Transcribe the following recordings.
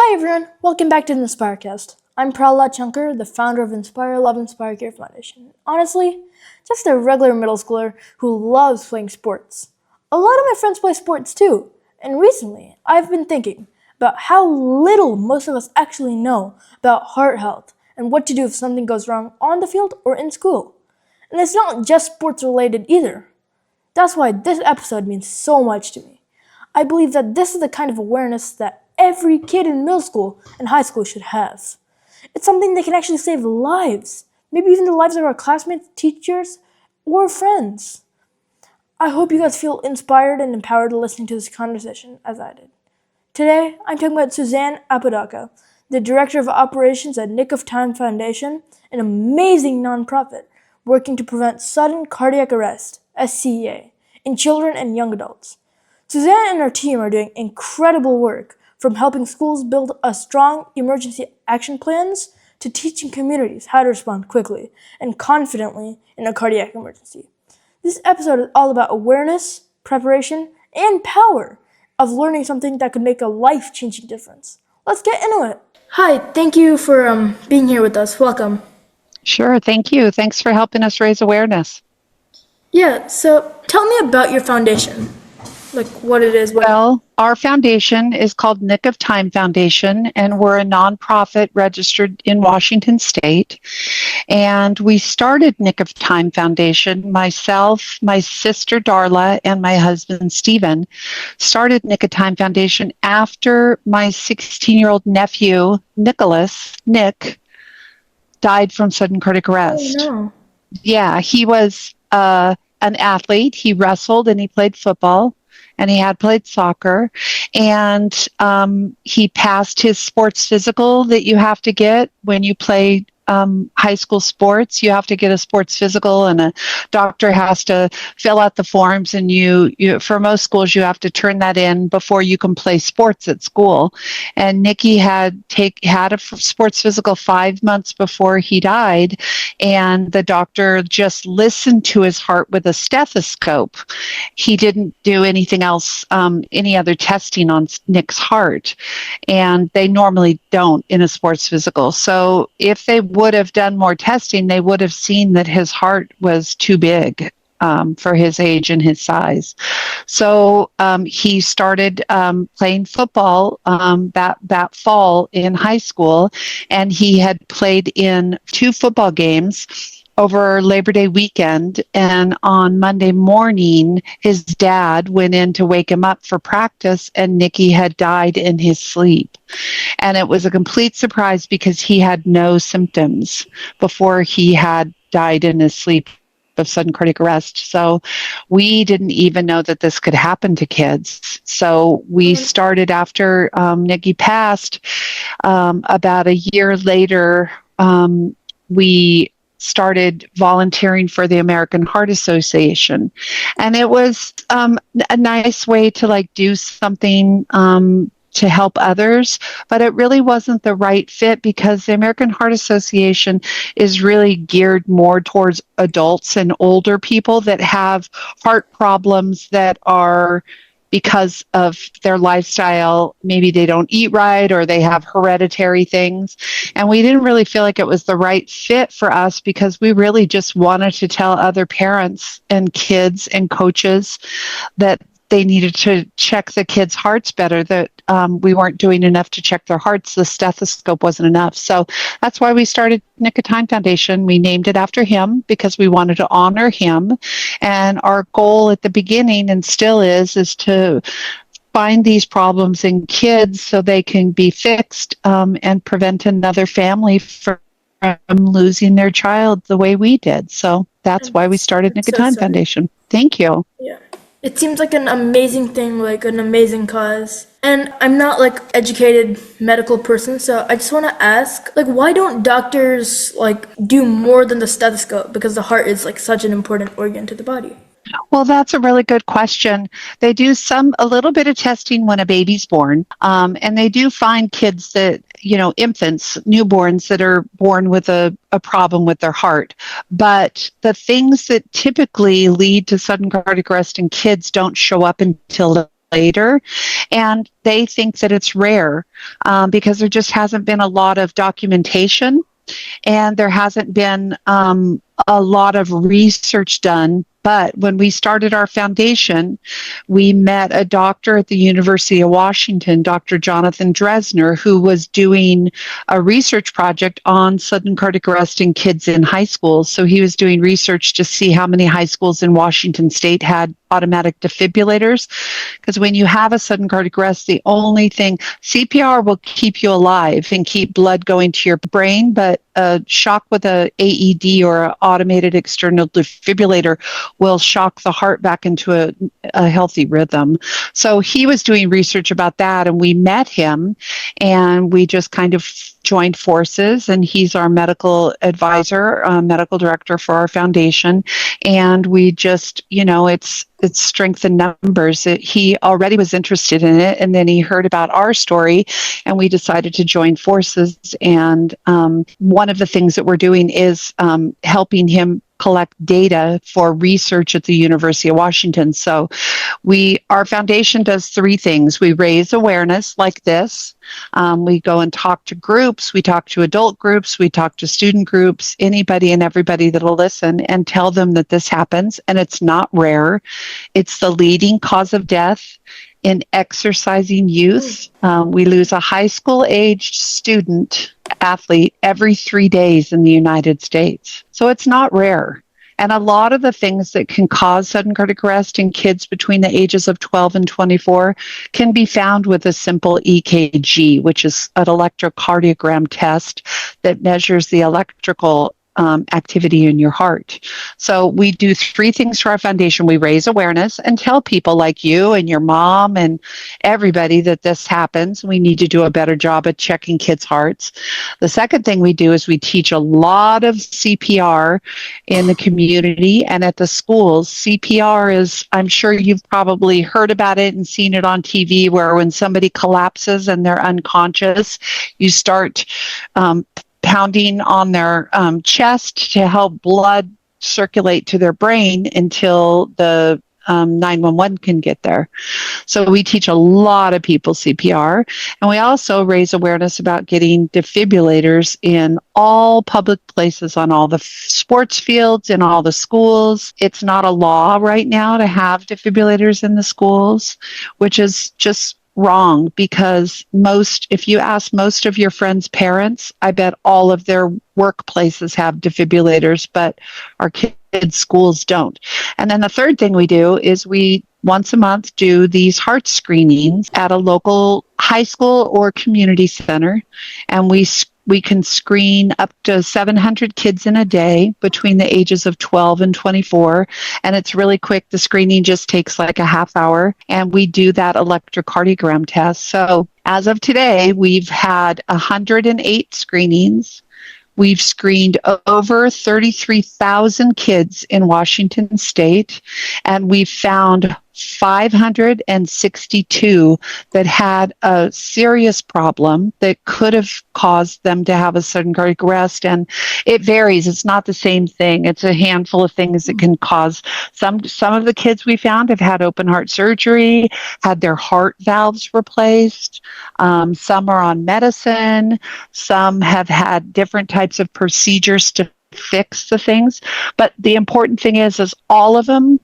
Hi everyone, welcome back to the InspireCast. I'm Prahlad Shankar, the founder of Inspire Love Inspire Care Foundation. Honestly, just a regular middle schooler who loves playing sports. A lot of my friends play sports too, and recently I've been thinking about how little most of us actually know about heart health and what to do if something goes wrong on the field or in school. And it's not just sports related either. That's why this episode means so much to me. I believe that this is the kind of awareness that every kid in middle school and high school should have. It's something that can actually save lives, maybe even the lives of our classmates, teachers, or friends. I hope you guys feel inspired and empowered listening to this conversation as I did. Today, I'm talking about Suzanne Apodaca, the Director of Operations at Nick of Time Foundation, an amazing nonprofit working to prevent sudden cardiac arrest, SCEA, in children and young adults. Suzanne and her team are doing incredible work, from helping schools build a strong emergency action plans to teaching communities how to respond quickly and confidently in a cardiac emergency. This episode is all about awareness, preparation, and power of learning something that could make a life-changing difference. Let's get into it. Hi, thank you for being here with us. Welcome. Sure, thank you. Thanks for helping us raise awareness. Yeah, so tell me about your foundation. Like what it is. Well, our foundation is called Nick of Time Foundation, and we're a nonprofit registered in Washington State. And we started Nick of Time Foundation, myself, my sister Darla, and my husband Stephen started Nick of Time Foundation after my 16-year-old nephew, Nick, died from sudden cardiac arrest. Oh, no. Yeah, he was an athlete. He wrestled and he played football. And he had played soccer, and he passed his sports physical that you have to get when you play high school sports. You have to get a sports physical, and a doctor has to fill out the forms. And you for most schools, you have to turn that in before you can play sports at school. And Nicky had a sports physical 5 months before he died, and the doctor just listened to his heart with a stethoscope. He didn't do anything else, any other testing on Nick's heart, and they normally don't in a sports physical. So if they would have done more testing, they would have seen that his heart was too big for his age and his size. So he started playing football that fall in high school, and he had played in 2 football games over Labor Day weekend, and on Monday morning, his dad went in to wake him up for practice, and Nicky had died in his sleep. And it was a complete surprise because he had no symptoms before he had died in his sleep of sudden cardiac arrest. So we didn't even know that this could happen to kids. So we started after Nicky passed. About a year later, we started volunteering for the American Heart Association. And it was a nice way to do something to help others, but it really wasn't the right fit because the American Heart Association is really geared more towards adults and older people that have heart problems that are because of their lifestyle. Maybe they don't eat right or they have hereditary things. And we didn't really feel like it was the right fit for us because we really just wanted to tell other parents and kids and coaches that they needed to check the kids' hearts better, that we weren't doing enough to check their hearts. The stethoscope wasn't enough. So that's why we started Nick of Time Foundation. We named it after him because we wanted to honor him. And our goal at the beginning, and still is to find these problems in kids so they can be fixed and prevent another family from losing their child the way we did. So that's why we started Nick of Time Foundation. Thank you. Yeah. It seems like an amazing thing, like an amazing cause. And I'm not educated medical person, so I just want to ask, why don't doctors do more than the stethoscope? Because the heart is such an important organ to the body. Well, that's a really good question. They do a little bit of testing when a baby's born, and they do find kids that, infants, newborns that are born with a problem with their heart. But the things that typically lead to sudden cardiac arrest in kids don't show up until later, and they think that it's rare because there just hasn't been a lot of documentation, and there hasn't been a lot of research done. But when we started our foundation, we met a doctor at the University of Washington, Dr. Jonathan Dresner, who was doing a research project on sudden cardiac arrest in kids in high schools. So he was doing research to see how many high schools in Washington state had automatic defibrillators. Because when you have a sudden cardiac arrest, the only thing, CPR will keep you alive and keep blood going to your brain, but a shock with a AED or an automated external defibrillator will shock the heart back into a healthy rhythm. So he was doing research about that, and we met him, and we just kind of joined forces, and he's our medical advisor, medical director for our foundation. And we just, it's strength in numbers. He already was interested in it, and then he heard about our story, and we decided to join forces. And one of the things that we're doing is helping him collect data for research at the University of Washington. So our foundation does three things. We raise awareness like this. We go and talk to groups. We talk to adult groups. We talk to student groups, anybody and everybody that'll listen, and tell them that this happens, and it's not rare. It's the leading cause of death in exercising youth. We lose a high school aged student athlete every 3 days in the United States. So it's not rare. And a lot of the things that can cause sudden cardiac arrest in kids between the ages of 12 and 24 can be found with a simple EKG, which is an electrocardiogram test that measures the electrical activity in your heart. So we do three things for our foundation. We raise awareness and tell people like you and your mom and everybody that this happens. We need to do a better job at checking kids' hearts. The second thing we do is we teach a lot of CPR in the community and at the schools. CPR is, I'm sure you've probably heard about it and seen it on TV, where when somebody collapses and they're unconscious, you start pounding on their chest to help blood circulate to their brain until the 911 can get there. So we teach a lot of people CPR, and we also raise awareness about getting defibrillators in all public places, on all the sports fields, in all the schools. It's not a law right now to have defibrillators in the schools, which is just wrong, because if you ask most of your friends' parents, I bet all of their workplaces have defibrillators, but our kids' schools don't. And then the third thing we do is we once a month do these heart screenings at a local high school or community center, and we can screen up to 700 kids in a day between the ages of 12 and 24. And it's really quick. The screening just takes like a half hour. And we do that electrocardiogram test. So as of today, we've had 108 screenings. We've screened over 33,000 kids in Washington state, and we've found 562 that had a serious problem that could have caused them to have a sudden cardiac arrest. And it varies. It's not the same thing. It's a handful of things that can cause. Some of the kids we found have had open heart surgery, had their heart valves replaced. Some are on medicine. Some have had different types of procedures to fix the things. But the important thing is all of them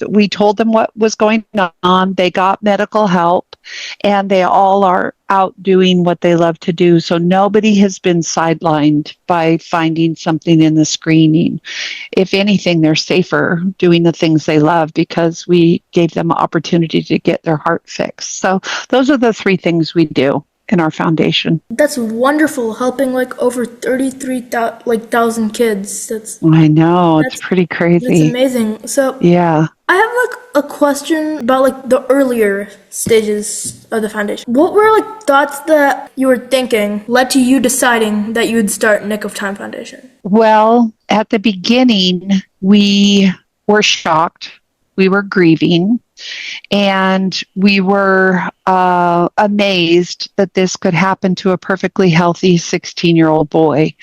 we told them what was going on. They got medical help, and they all are out doing what they love to do. So nobody has been sidelined by finding something in the screening. If anything, they're safer doing the things they love because we gave them an opportunity to get their heart fixed. So those are the three things we do in our foundation. That's wonderful, helping like over 33,000 kids. I know, it's pretty crazy. That's amazing. So yeah, I have like a question about like the earlier stages of the foundation. What were like thoughts that you were thinking led to you deciding that you would start Nick of Time Foundation? Well, at the beginning, we were shocked. We were grieving. And we were amazed that this could happen to a perfectly healthy 16-year-old boy.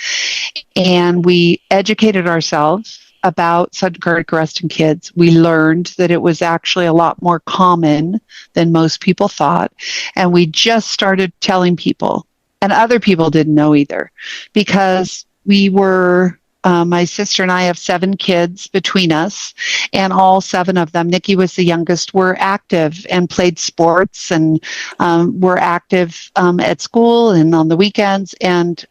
And we educated ourselves. about sudden cardiac arrest in kids. We learned that it was actually a lot more common than most people thought. And we just started telling people, and other people didn't know either, because we were, my sister and I have 7 kids between us, and all 7 of them, Nikki was the youngest, were active and played sports and were active at school and on the weekends. And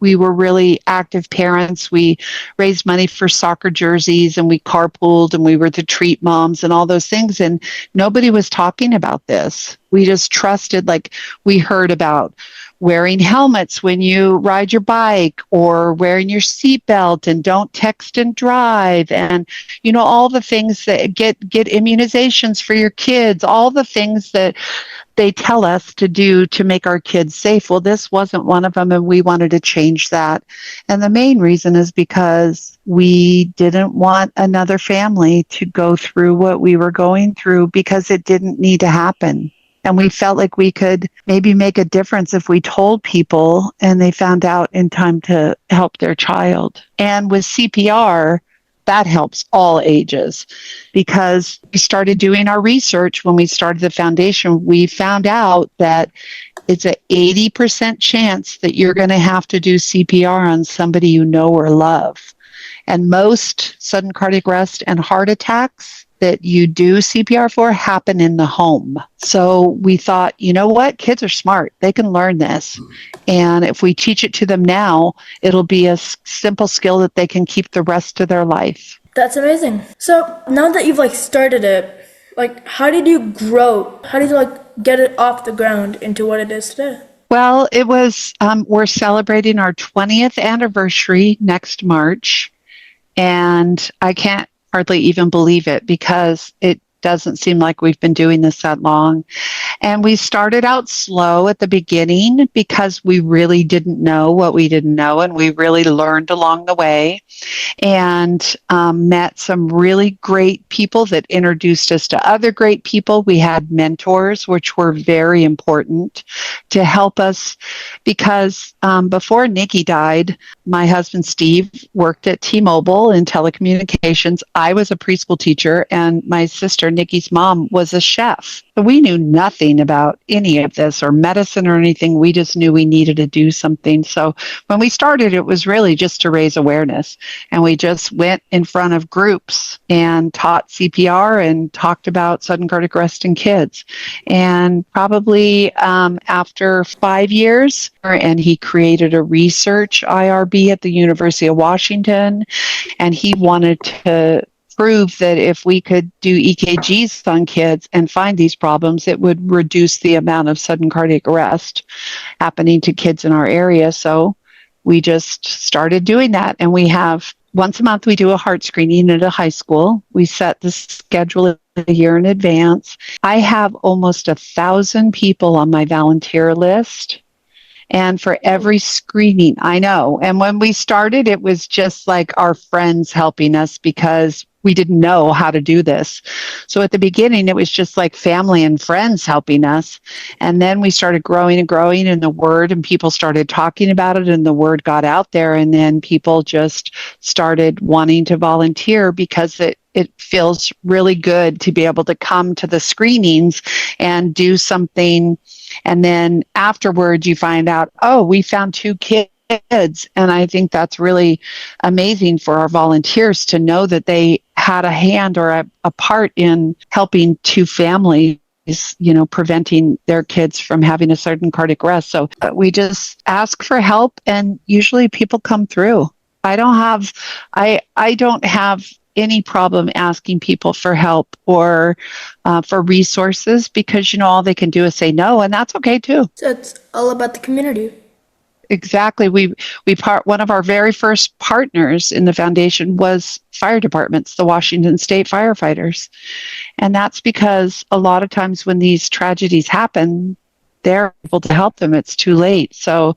we were really active parents. We raised money for soccer jerseys, and we carpooled, and we were the treat moms and all those things. And nobody was talking about this. We just trusted, like we heard about wearing helmets when you ride your bike, or wearing your seatbelt, and don't text and drive, and all the things that get immunizations for your kids, all the things that they tell us to do to make our kids safe. Well, this wasn't one of them, and we wanted to change that. And the main reason is because we didn't want another family to go through what we were going through, because it didn't need to happen. And we felt like we could maybe make a difference if we told people and they found out in time to help their child. And with CPR, that helps all ages, because we started doing our research when we started the foundation. We found out that it's an 80% chance that you're going to have to do CPR on somebody you know or love. And most sudden cardiac arrest and heart attacks that you do CPR for happen in the home. So we thought, you know what? Kids are smart. They can learn this. And if we teach it to them now, it'll be a simple skill that they can keep the rest of their life. That's amazing. So now that you've started it, how did you grow? How did you get it off the ground into what it is today? Well, it was, we're celebrating our 20th anniversary next March. And I can't hardly even believe it, because it doesn't seem like we've been doing this that long. And we started out slow at the beginning, because we really didn't know what we didn't know, and we really learned along the way, and met some really great people that introduced us to other great people. We had mentors, which were very important to help us, because before Nikki died, my husband Steve worked at T-Mobile in telecommunications. I was a preschool teacher, and my sister Nikki's mom was a chef. So we knew nothing about any of this or medicine or anything. We just knew we needed to do something. So when we started, it was really just to raise awareness. And we just went in front of groups and taught CPR and talked about sudden cardiac arrest in kids. And probably after 5 years, and he created a research IRB at the University of Washington, and he wanted to prove that if we could do EKGs on kids and find these problems, it would reduce the amount of sudden cardiac arrest happening to kids in our area. So we just started doing that. And we have, once a month, we do a heart screening at a high school. We set the schedule a year in advance. I have almost 1,000 people on my volunteer list. And for every screening, I know. And when we started, it was just like our friends helping us, because we didn't know how to do this. So at the beginning, it was just like family and friends helping us. And then we started growing and growing in the word, and people started talking about it, and the word got out there. And then people just started wanting to volunteer, because it feels really good to be able to come to the screenings and do something. And then afterwards, you find out, oh, we found 2 kids. And I think that's really amazing for our volunteers to know that they had a hand or a part in helping 2 families, preventing their kids from having a sudden cardiac arrest. So we just ask for help, and usually people come through. I don't have any problem asking people for help or for resources, because all they can do is say no, and that's okay too. So it's all about the community. Exactly. One of our very first partners in the foundation was fire departments, the Washington State firefighters. And that's because a lot of times when these tragedies happen, they're able to help them. It's too late. So,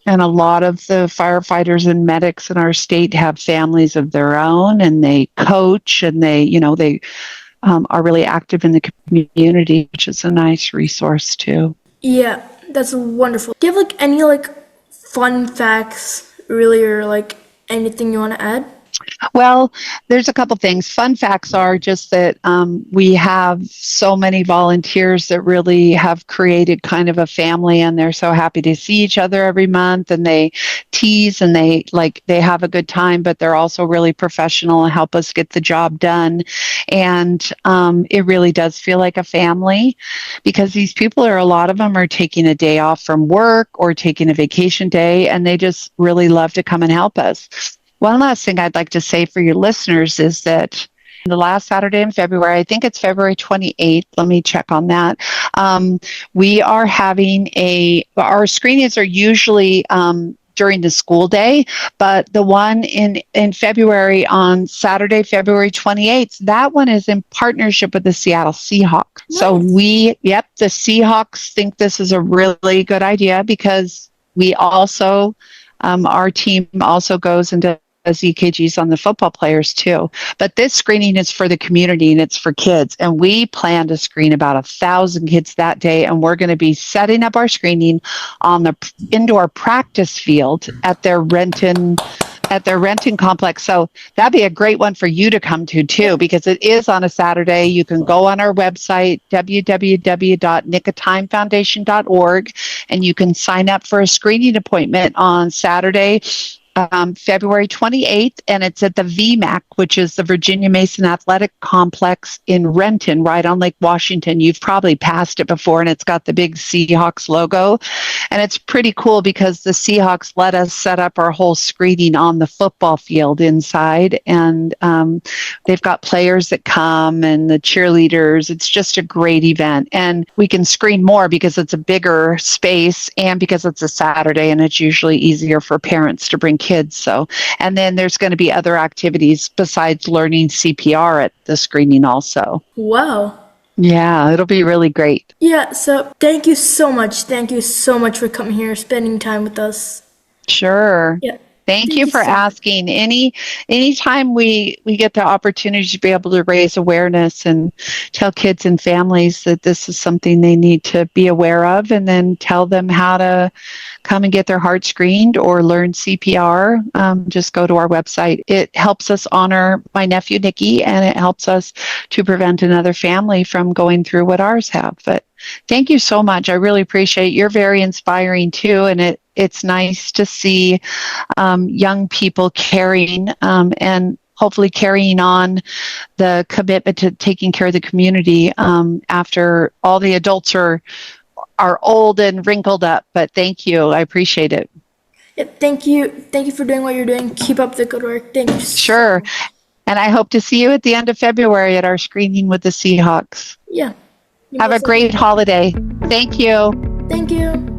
and a lot of the firefighters and medics in our state have families of their own, and they coach, and they are really active in the community, which is a nice resource too. Yeah, that's wonderful. Do you have any fun facts, really, or anything you want to add? Well, there's a couple things. Fun facts are just that we have so many volunteers that really have created kind of a family, and they're so happy to see each other every month, and they tease and they have a good time, but they're also really professional and help us get the job done. And it really does feel like a family because these people a lot of them are taking a day off from work or taking a vacation day, and they just really love to come and help us. One last thing I'd like to say for your listeners is that the last Saturday in February, I think it's February 28th, let me check on that. We are having our screenings are usually during the school day, but the one in February on Saturday, February 28th, that one is in partnership with the Seattle Seahawks. Nice. So the Seahawks think this is a really good idea because we also, our team also goes into EKGs on the football players too. But this screening is for the community and it's for kids. And we plan to screen about 1,000 kids that day. And we're going to be setting up our screening on the indoor practice field at their Renton complex. So that'd be a great one for you to come to too, because it is on a Saturday. You can go on our website, www.nickoftimefoundation.org, and you can sign up for a screening appointment on Saturday, February 28th, and it's at the VMAC, which is the Virginia Mason Athletic Complex in Renton, right on Lake Washington. You've probably passed it before, and it's got the big Seahawks logo. And it's pretty cool because the Seahawks let us set up our whole screening on the football field inside, and they've got players that come and the cheerleaders. It's just a great event, and we can screen more because it's a bigger space and because it's a Saturday, and it's usually easier for parents to bring kids. So, and then there's going to be other activities besides learning CPR at the screening also. Wow. Yeah, it'll be really great. Yeah, so thank you so much. Thank you so much for coming here, spending time with us. Sure. Yeah. Thank you for asking. Anytime we get the opportunity to be able to raise awareness and tell kids and families that this is something they need to be aware of, and then tell them how to come and get their heart screened or learn CPR, just go to our website. It helps us honor my nephew, Nikki, and it helps us to prevent another family from going through what ours have. But thank you so much. I really appreciate it. You're very inspiring too, and it's nice to see young people carrying and hopefully carrying on the commitment to taking care of the community after all the adults are old and wrinkled up. But thank you. I appreciate it. Yeah, thank you. Thank you for doing what you're doing. Keep up the good work. Thank you. Sure. And I hope to see you at the end of February at our screening with the Seahawks. Yeah. Have a great holiday. Thank you. Thank you.